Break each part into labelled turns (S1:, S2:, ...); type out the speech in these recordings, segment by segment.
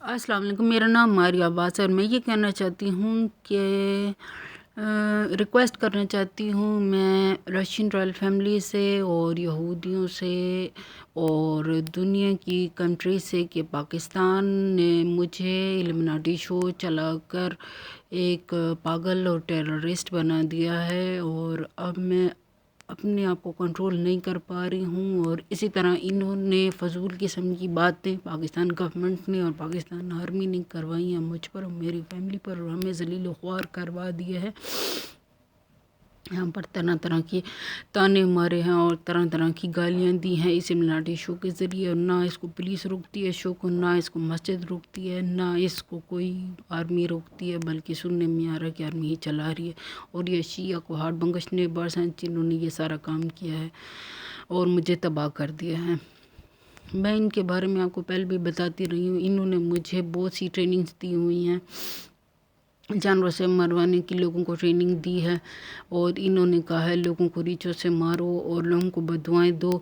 S1: السلام علیکم، میرا نام ماریہ عباس ہے اور میں یہ کہنا چاہتی ہوں کہ ریکویسٹ کرنا چاہتی ہوں میں رشین رائل فیملی سے اور یہودیوں سے اور دنیا کی کنٹری سے کہ پاکستان نے مجھے الومناٹی شو چلا کر ایک پاگل اور ٹیررسٹ بنا دیا ہے، اور اب میں اپنے آپ کو کنٹرول نہیں کر پا رہی ہوں، اور اسی طرح انہوں نے فضول قسم کی باتیں پاکستان گورنمنٹ نے اور پاکستان آرمی نے کروائی ہیں مجھ پر اور میری فیملی پر، اور ہمیں ذلیل و خوار کروا دیا ہے۔ یہاں پر طرح طرح کی تانے مارے ہیں اور طرح طرح کی گالیاں دی ہیں اس الومناٹی شو کے ذریعے، اور نہ اس کو پولیس روکتی ہے شو کو، نہ اس کو مسجد روکتی ہے، نہ اس کو کوئی آرمی روکتی ہے، بلکہ سننے میں آ رہا ہے کہ آرمی ہی چلا رہی ہے، اور یہ شیعہ کو ہاتھ بنگشنے برس ہیں جنہوں نے یہ سارا کام کیا ہے اور مجھے تباہ کر دیا ہے۔ میں ان کے بارے میں آپ کو پہلے بھی بتاتی رہی ہوں، انہوں نے مجھے بہت سی ٹریننگز دی ہوئی ہیں، جانوروں سے مروانے کی لوگوں کو ٹریننگ دی ہے، اور انہوں نے کہا ہے لوگوں کو ریچھوں سے مارو اور لوگوں کو بدوائیں دو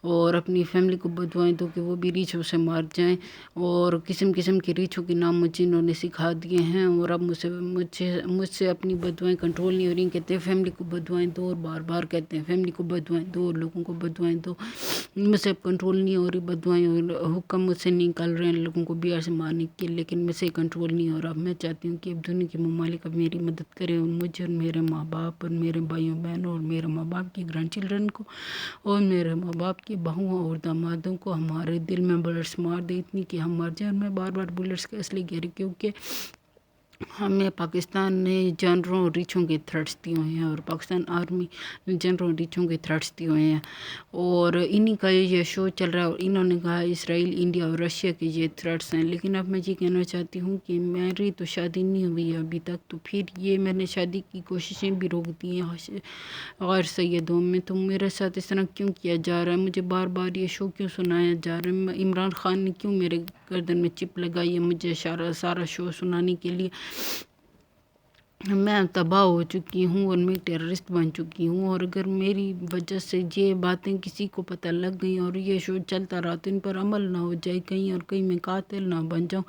S1: اور اپنی فیملی کو بدوائیں دو کہ وہ بھی ریچھوں سے مار جائیں، اور قسم قسم کے ریچھوں کے نام مجھے انہوں نے سکھا دیے ہیں، اور اب مجھ سے اپنی بدوائیں کنٹرول نہیں ہو رہی، کہتے ہیں فیملی کو بدوائیں دو، اور بار بار کہتے ہیں فیملی کو بدوائیں دو اور لوگوں کو بدوائیں دو، مجھ سے اب کنٹرول نہیں ہو رہی بدوائیں، اور حکم مجھ سے نکل رہے ہیں لوگوں کو بیار سے مارنے کے، لیکن مجھ سے کنٹرول نہیں ہو رہا۔ میں چاہتی ہوں کہ اب دنیا کے ممالک اب میری مدد کریں، اور مجھے اور میرے ماں باپ اور میرے بھائیوں بہنوں اور میرے ماں باپ کی گرینڈ چلڈرن کو اور میرے ماں باپ کی بہوؤں اور دامادوں کو ہمارے دل میں بلٹس مار دے اتنی کہ ہم مر جائیں، اور میں بار بار بلٹس کا اس لیے کہہ رہی کیونکہ ہمیں پاکستان نے جنرلوں اور ریچھوں کے تھریٹس دیے ہوئے ہیں، اور پاکستان آرمی نے جنرلوں اور ریچھوں کے تھریٹس دیے ہوئے ہیں، اور انہی کا یہ شو چل رہا ہے، اور انہوں نے کہا اسرائیل، انڈیا اور رشیا کے یہ تھریٹس ہیں۔ لیکن اب میں یہ کہنا چاہتی ہوں کہ میری تو شادی نہیں ہوئی ہے ابھی تک، تو پھر یہ میں نے شادی کی کوششیں بھی روک دی ہیں غیر سیدوں میں، تو میرے ساتھ اس طرح کیوں کیا جا رہا ہے؟ مجھے بار بار یہ شو کیوں سنایا جا رہا ہے؟ عمران خان نے کیوں میرے گردن میں چپ لگائی ہے مجھے سارا شو سنانے کے لیے؟ میں تباہ ہو چکی ہوں اور میں ٹیررسٹ بن چکی ہوں، اور اگر میری وجہ سے یہ باتیں کسی کو پتہ لگ گئیں اور یہ شو چلتا رہا تو ان پر عمل نہ ہو جائے کہیں، اور کہیں میں قاتل نہ بن جاؤں،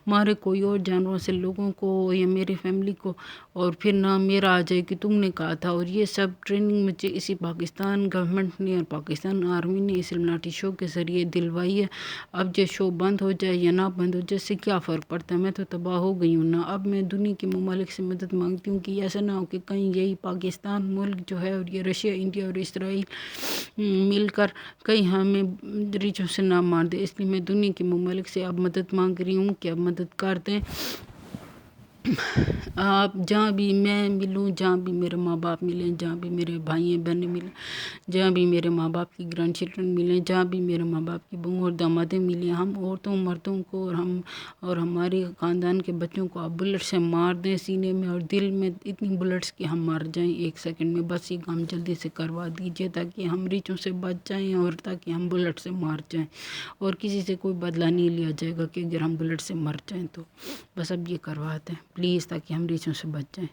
S1: مارے کوئی اور جانوروں سے لوگوں کو یا میری فیملی کو، اور پھر نہ میرا آ جائے کہ تم نے کہا تھا۔ اور یہ سب ٹریننگ مجھے اسی پاکستان گورنمنٹ نے اور پاکستان آرمی نے اس الومناٹی شو کے ذریعے دلوائی ہے۔ اب یہ شو بند ہو جائے یا نہ بند ہو جائے اس سے کیا فرق پڑتا ہے؟ میں تو تباہ ہو گئی ہوں نا۔ اب میں دنیا کے ممالک سے مدد مانگتی ہوں کہ ایسا نہ ہو کہ کہیں یہی پاکستان ملک جو ہے اور یہ رشیا، انڈیا اور اسرائیل مل کر کہیں ہمیں ریچھوں سے نہ مار دے، اس لیے میں دنیا کے ممالک سے اب مدد مانگ رہی ہوں کہ اب مدد کر دیں۔ آپ جہاں بھی میں ملوں، جہاں بھی میرے ماں باپ ملیں، جہاں بھی میرے بھائی بہنیں ملیں، جہاں بھی میرے ماں باپ کی گرینڈ چلڈرن ملیں، جہاں بھی میرے ماں باپ کی بہوؤں اور دامادیں ملیں، ہم عورتوں مردوں کو اور ہمارے خاندان کے بچوں کو آپ بلٹ سے مار دیں سینے میں اور دل میں اتنی بلٹس کہ ہم مر جائیں ایک سیکنڈ میں، بس یہ کام جلدی سے کروا دیجیے تاکہ ہم ریچھوں سے بچ جائیں اور تاکہ ہم بلٹ سے مار جائیں، اور کسی سے کوئی بدلہ نہیں لیا جائے گا کہ اگر ہم بلٹ سے مر جائیں تو بس اب یہ کروا دیں پلیز تاکہ ہم ریچھوں سے بچ جائیں۔